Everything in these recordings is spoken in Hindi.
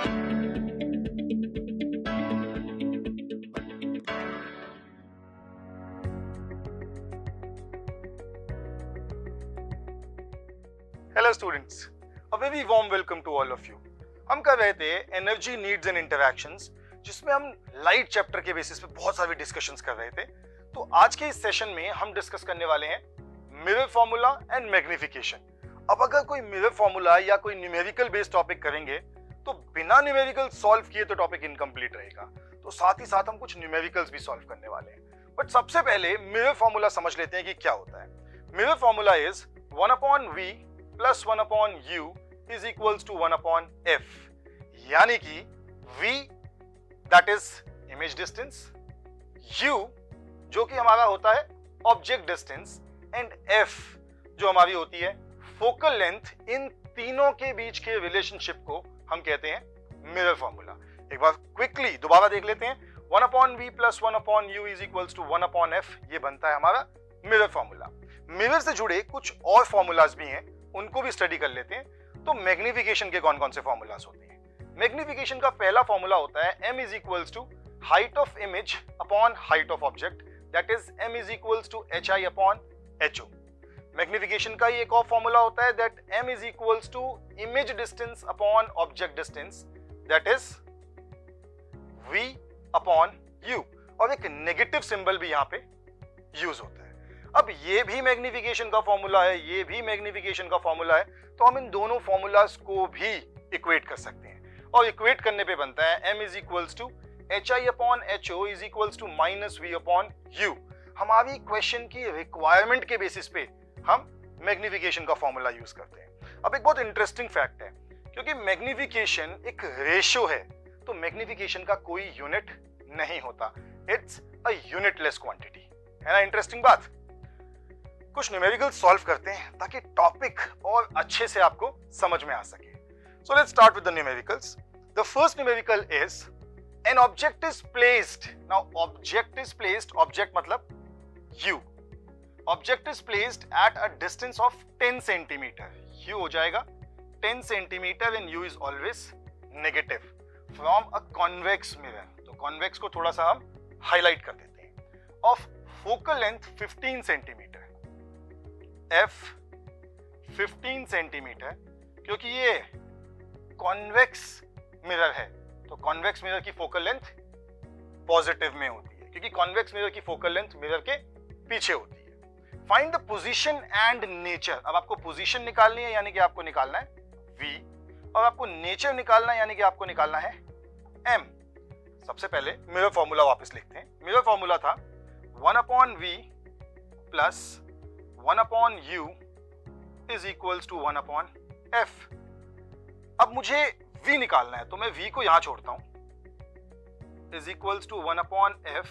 Hello students, a very warm welcome to all of you. हम कर रहे थे एनर्जी नीड्स एंड इंटरैक्शंस, जिसमें हम लाइट चैप्टर के बेसिस पे बहुत सारे डिस्कशंस कर रहे थे। तो आज के इस सेशन में हम डिस्कस करने वाले हैं मिरर फॉर्मूला एंड मैग्निफिकेशन। अब अगर कोई मिरर फॉर्मूला या कोई न्यूमेरिकल बेस्ड टॉपिक करेंगे तो बिना न्यूमेरिकल सॉल्व किए तो टॉपिक इनकम्प्लीट रहेगा। तो साथ ही साथ हम कुछ न्यूमेरिकल्स भी सॉल्व करने वाले हैं। बट सबसे पहले मिरर फॉर्मूला समझ लेते हैं कि क्या होता है। Mirror formula is 1/v plus 1/u is equals to 1/f, यानी कि v that is image distance, u जो कि हमारा होता है ऑब्जेक्ट डिस्टेंस, एंड f जो हमारी होती है फोकल लेंथ। इन तीनों के बीच के रिलेशनशिप को हम कहते हैं मिरर फॉर्मूला। एक बार क्विकली दोबारा देख लेते हैं। 1/v plus 1/u is equals to 1/f, ये बनता है हमारा मिरर फॉर्मूला। मिरर से जुड़े कुछ और फॉर्मूलाज भी हैं, उनको भी स्टडी कर लेते हैं। तो मैग्निफिकेशन के कौन कौन से फॉर्मूलाज होते हैं? मैग्निफिकेशन का पहला फॉर्मूला होता है m is equals to height of image upon height of object, that is m is equals to hi upon ho। Magnification का ही एक और फॉर्मूला होता है that m is equals to image distance upon object distance, that is v upon u, और एक नेगेटिव सिंबल भी यहाँ पे यूज होता है। अब ये भी मैग्निफिकेशन का फॉर्मूला है, ये भी मैग्निफिकेशन का फॉर्मूला है, तो हम इन दोनों फॉर्मूलाज को भी इक्वेट कर सकते हैं। और इक्वेट करने पे बनता है m is equals to hi upon ho is equals to minus v upon u। हमारी क्वेश्चन की रिक्वायरमेंट के बेसिस पे हम मैग्निफिकेशन का फॉर्मूला यूज करते हैं। अब एक बहुत इंटरेस्टिंग फैक्ट है, क्योंकि मैग्निफिकेशन एक रेशियो है, तो मैग्निफिकेशन का कोई यूनिट नहीं होता, इट्स अ यूनिटलेस क्वांटिटी। है ना इंटरेस्टिंग बात? कुछ न्यूमेरिकल सॉल्व करते हैं ताकि टॉपिक और अच्छे से आपको समझ में आ सके। So let's start with the numericals. The first numerical is an object is placed. Now object is placed, object मतलब u, object is placed at a distance of 10 centimetre. u हो जाएगा 10 centimetre and u is always negative from a convex mirror. तो कॉन्वेक्स को थोड़ा सा हम हाईलाइट कर देते हैं। Of focal length 15 centimetre, f 15 centimetre, क्योंकि ये कॉन्वेक्स मिरर है तो कॉन्वेक्स मिरर की फोकल लेंथ पॉजिटिव में होती है, क्योंकि कॉन्वेक्स मिरर की फोकल लेंथ मिरर के पीछे होती है। Find the position and nature. अब आपको पोजीशन निकालनी है, यानी कि आपको निकालना है v, और आपको नेचर निकालना है, यानी कि आपको निकालना है m। सबसे पहले मिरर फॉर्मूला वापस लिखते हैं। मिरर फॉर्मूला था 1/v plus 1/u is equals to 1/f। अब मुझे v निकालना है, तो मैं v को यहां छोड़ता हूं, is equals to 1/f,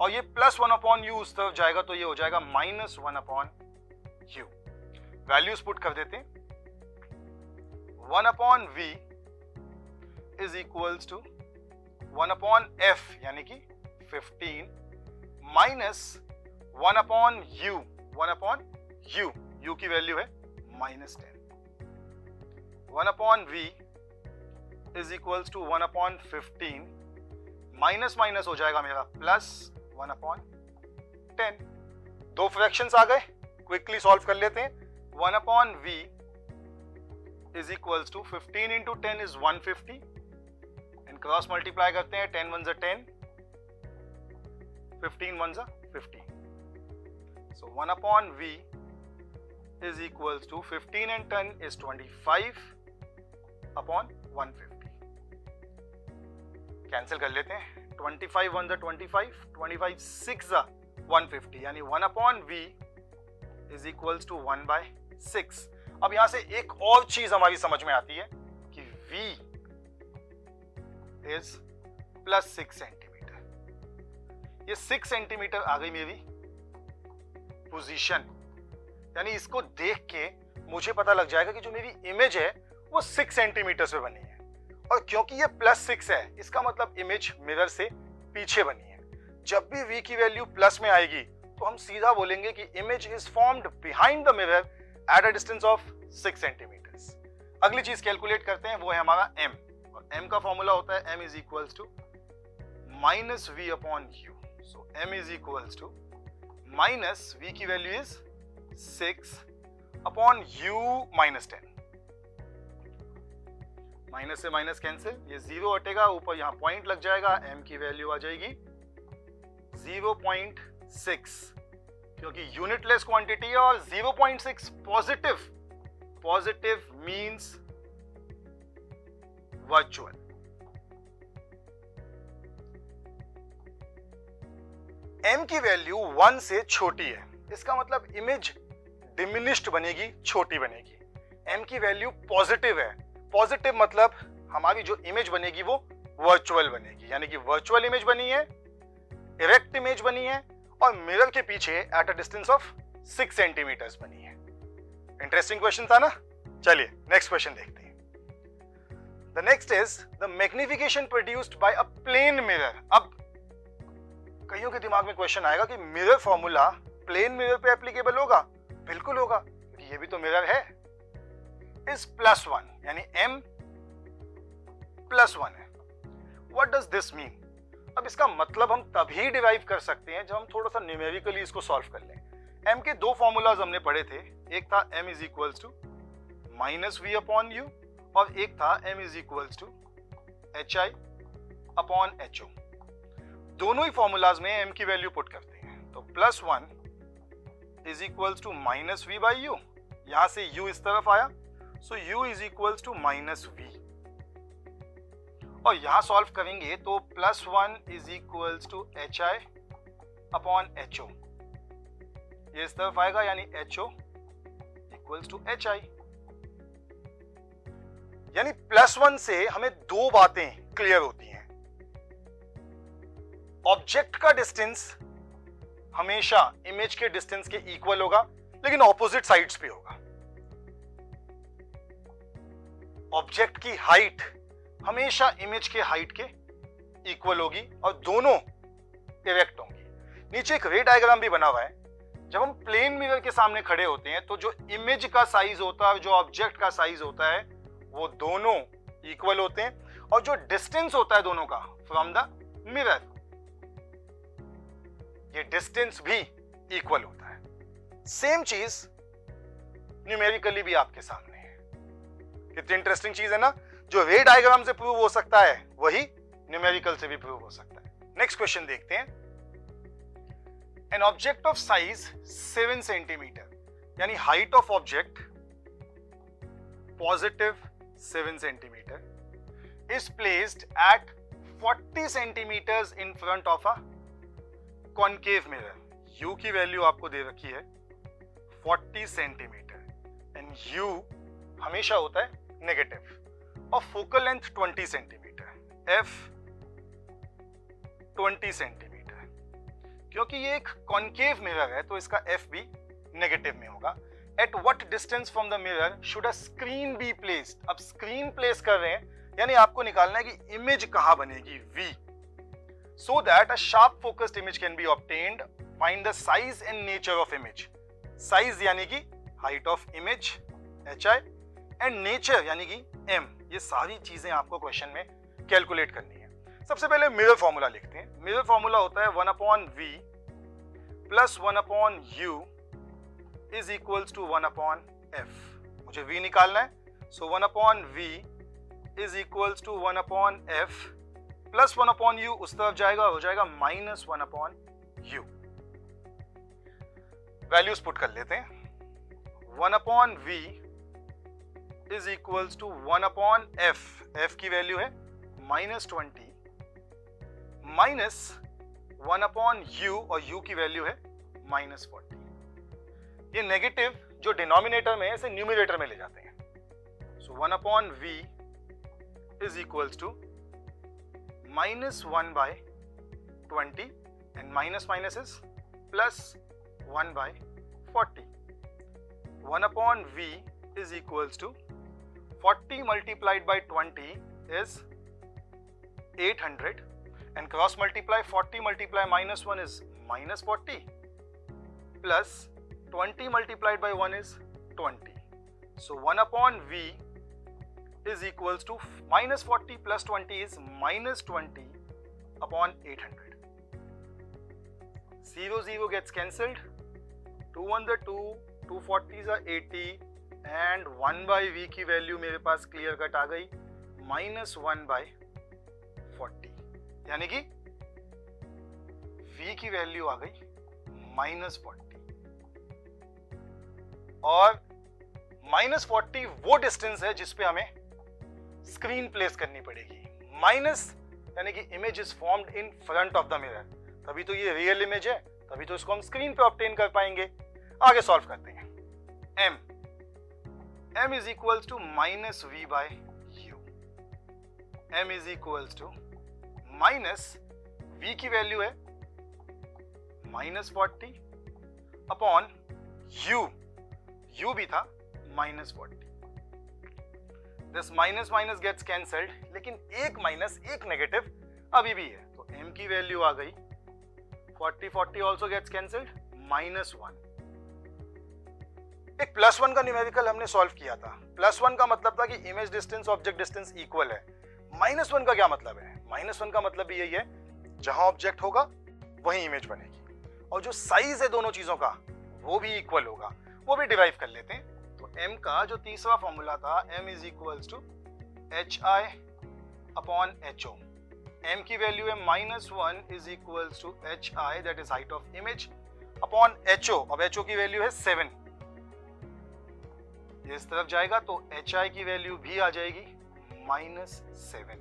और ये प्लस 1/u उस तरफ जाएगा तो ये हो जाएगा माइनस 1/u। वैल्यूज पुट कर देते हैं। 1/v is equals to 1/f, यानी कि 15 माइनस 1/u, 1/u, u की वैल्यू है -10। 1/v is equals to 1/15, minus minus हो जाएगा मेरा प्लस 1/10। दो फ्रैक्शंस आ गए, क्विकली सॉल्व कर लेते हैं। 1/v is equals to 15 into 10 is 150, and cross multiply करते हैं। 10 1 10, 15 1 15। So 1/v is equals to 15 and 10 is 25 upon 150। Cancel कर लेते हैं। 25 1 25, 25 6 150, यानी 1/v is equals to 1/6। अब यहां से एक और चीज हमारी समझ में आती है कि v is प्लस 6 सेंटीमीटर। ये 6 सेंटीमीटर आ गई मेरी पोजीशन, यानी इसको देख के मुझे पता लग जाएगा कि जो मेरी इमेज है वो 6 सेंटीमीटर पे बनी है, और क्योंकि ये +6 है इसका मतलब इमेज मिरर से पीछे बनी है। जब भी v की वैल्यू प्लस में आएगी तो हम सीधा बोलेंगे कि image is formed behind the mirror at a distance of 6 centimetre. अगली चीज कैलकुलेट करते हैं, वो है हमारा m, और m का फॉर्मूला होता है m is equals to minus v upon u. So m is equals to minus v की value is 6 upon u minus 10. Minus से माइनस कैंसिल, ये 0 हटेगा, ऊपर यहां पॉइंट लग जाएगा, m की वैल्यू आ जाएगी 0.6 क्योंकि यूनिटलेस क्वांटिटी है और 0.6 positive. Positive means virtual. m की वैल्यू 1 से छोटी है, इसका मतलब इमेज डिमिनिश्ड बनेगी, छोटी बनेगी. m की वैल्यू पॉजिटिव है, पॉजिटिव मतलब हमारी जो इमेज बनेगी वो वर्चुअल बनेगी, यानी कि वर्चुअल इमेज बनी है, इरेक्ट इमेज बनी है और मिरर के पीछे at a distance of 6 centimetres बनी है. इंटरेस्टिंग क्वेश्चन था ना. चलिए नेक्स्ट क्वेश्चन देखते हैं. The next is the magnification produced by a plane mirror. अब कईयों के दिमाग में क्वेश्चन आएगा कि मिरर फॉर्मूला प्लेन मिरर पे एप्लीकेबल होगा. बिल्कुल होगा, क्योंकि ये भी तो मिरर है. इज +1 यानी m +1 है. What does this mean? अब इसका मतलब हम तभी डिराइव कर सकते हैं जब हम थोड़ा सा न्यूमेरिकली इसको सॉल्व कर लें. m के दो फॉर्मूलाज हमने पढ़े थे, एक था m is equals to minus v upon u और एक था m is equals to hi upon ho. दोनों ही फॉर्मूलाज में m की वैल्यू पुट करते हैं. तो +1 is equals to minus v by u, यहां से u इस तरफ आया, so u is equals to minus v. और यहां सॉल्व करेंगे तो +1 is equals to hi upon ho, ये इस तरफ आएगा, यानी ho इक्वल्स टू hi. यानी +1 से हमें दो बातें क्लियर होती हैं. ऑब्जेक्ट का डिस्टेंस हमेशा इमेज के डिस्टेंस के इक्वल होगा, लेकिन ऑपोजिट साइड्स पे होगा. ऑब्जेक्ट की हाइट हमेशा इमेज के हाइट के इक्वल होगी और दोनों इरेक्ट होंगी. नीचे एक रे डायग्राम भी बना हुआ है. जब हम प्लेन मिरर के सामने खड़े होते हैं तो जो इमेज का साइज होता है, जो ऑब्जेक्ट का साइज होता है, वो दोनों इक्वल होते हैं और जो डिस्टेंस होता है दोनों का फ्रॉम द मिरर, ये डिस्टेंस भी इक्वल होता है. सेम चीज न्यूमेरिकली भी आपके सामने है. कितनी इंटरेस्टिंग चीज है ना. जो रे डायग्राम से प्रूव हो सकता है वही न्यूमेरिकल से भी प्रूव हो सकता है. नेक्स्ट क्वेश्चन देखते हैं. An object of size 7 centimetre, यानी height of object positive 7 centimetre is placed at 40 centimetres in front of a concave mirror. u की वैल्यू आपको दे रखी है 40 सेंटीमीटर एंड u हमेशा होता है नेगेटिव और focal length 20 centimetre, f 20 centimetre. क्योंकि ये एक कॉनकेव मिरर है तो इसका f भी नेगेटिव में होगा. At what distance from the mirror should a screen be placed. अब स्क्रीन प्लेस कर रहे हैं, यानी आपको निकालना है कि इमेज कहां बनेगी, v, so that a sharp focused image can be obtained. Find the size and nature of image. Size यानी कि height of image hi and nature यानी कि m. ये सारी चीजें आपको क्वेश्चन में कैलकुलेट करनी है. सबसे पहले मिरर फॉर्मूला लिखते हैं. मिरर फॉर्मूला होता है 1 upon v plus 1 upon u is equals to 1 upon f. मुझे v निकालना है, so 1 upon v is equals to 1 upon f plus 1 upon u उस तरफ जाएगा, हो जाएगा minus 1 upon u. Values put कर लेते हैं. 1 upon v is equals to 1 upon f. f की वैल्यू है -20 माइनस 1 अपॉन u और u की वैल्यू है -40. ये नेगेटिव जो डिनोमिनेटर में है इसे न्यूमरेटर में ले जाते हैं. So 1 upon v is equals to -1 by 20 and minus is plus 1 by 40. 1 upon v is equals to 40 multiplied by 20 is 800 and cross multiply 40 multiply -1 is -40 plus 20 multiplied by 1 is 20. So 1 upon v is equals to minus 40 plus 20 is minus 20 upon 800. 0 0 gets cancelled. 2 1 the 2, 2 40s are 80 and 1 by v की वैल्यू मेरे पास क्लियर कट आ गई minus 1 by 40, यानी कि v की वैल्यू आ गई minus 40 और minus 40 वो डिस्टेंस है जिसपे हमें स्क्रीन प्लेस करनी पड़ेगी. माइनस यानी कि image is formed in front of the mirror, तभी तो ये रियल इमेज है, तभी तो इसको हम स्क्रीन पे ऑब्टेन कर पाएंगे. आगे सॉल्व करते हैं. m is equals to minus v by u. m is equals to minus v की वैल्यू है माइनस 40 अपॉन u भी था minus 40. This minus minus gets cancelled, लेकिन एक माइनस एक नेगेटिव अभी भी है, तो m की वैल्यू आ गई 40 40 ऑल्सो गेट्स कैंसल्ड माइनस 1. एक प्लस 1 का न्यूमेरिकल हमने सॉल्व किया था. प्लस 1 का मतलब था कि image distance object distance equal है. माइनस 1 का क्या मतलब है? माइनस 1 का मतलब भी यही है, जहां ऑब्जेक्ट होगा वहीं इमेज बनेगी और जो साइज है दोनों चीजों का वो भी इक्वल होगा. वो भी डिराइव कर लेते हैं. तो m का जो तीसरा फॉर्मूला था m is equals to hi upon ho. m की वैल्यू है minus 1 is equals to hi that is height of image upon ho. अब ho की वैल्यू है 7. ये इस तरफ जाएगा तो hi की वैल्यू भी आ जाएगी माइनस 7.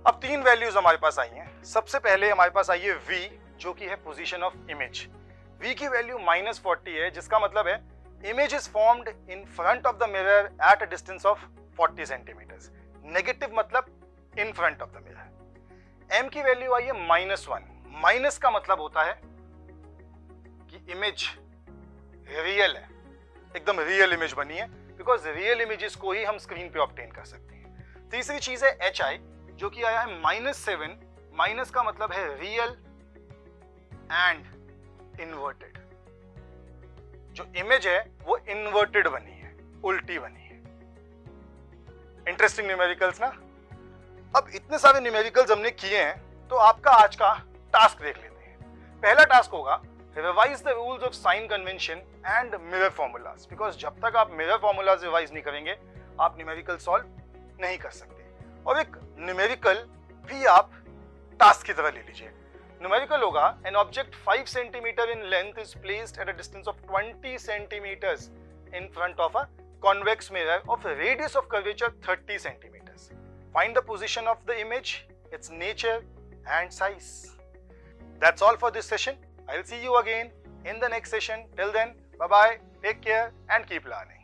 अब तीन वैल्यूज हमारे पास आई हैं. सबसे पहले हमारे पास आई है v जो कि है पोजीशन ऑफ इमेज. v की वैल्यू माइनस 40 है, जिसका मतलब है image is formed in front of the mirror at a distance of 40 centimetres. Negative मतलब in front of the mirror. m की वैल्यू आई है माइनस 1. माइनस का मतलब होता है कि इमेज रियल है, एकदम रियल इमेज बनी है, बिकॉज रियल इमेजेस को ही हम स्क्रीन पे ऑब्टेन कर सकते हैं. तीसरी चीज है hi जो कि आया है माइनस 7. माइनस का मतलब है रियल एंड इन्वर्टेड. जो इमेज है वो इन्वर्टेड बनी है, उल्टी बनी है. इंटरेस्टिंग न्यूमेरिकल्स ना. अब इतने सारे न्यूमेरिकल्स हमने किए हैं, तो आपका आज का टास्क देख लेते हैं. पहला टास्क होगा revise the rules of sine convention and mirror formulas, because जब तक आप मिरर फॉर्मूलाज रिवाइज नहीं करेंगे आप न्यूमेरिकल सॉल्व नहीं कर सकते. और एक न्यूमेरिकल भी आप टास्क की तरह ले लीजिए. न्यूमेरिकल होगा an object 5 centimetre in length is placed at a distance of 20 centimetres in front of a convex mirror of a radius of curvature 30 centimeters. Find the position of the image, its nature and size. That's all for this session. I'll see you again in the next session. Till then, bye bye, take care and keep learning.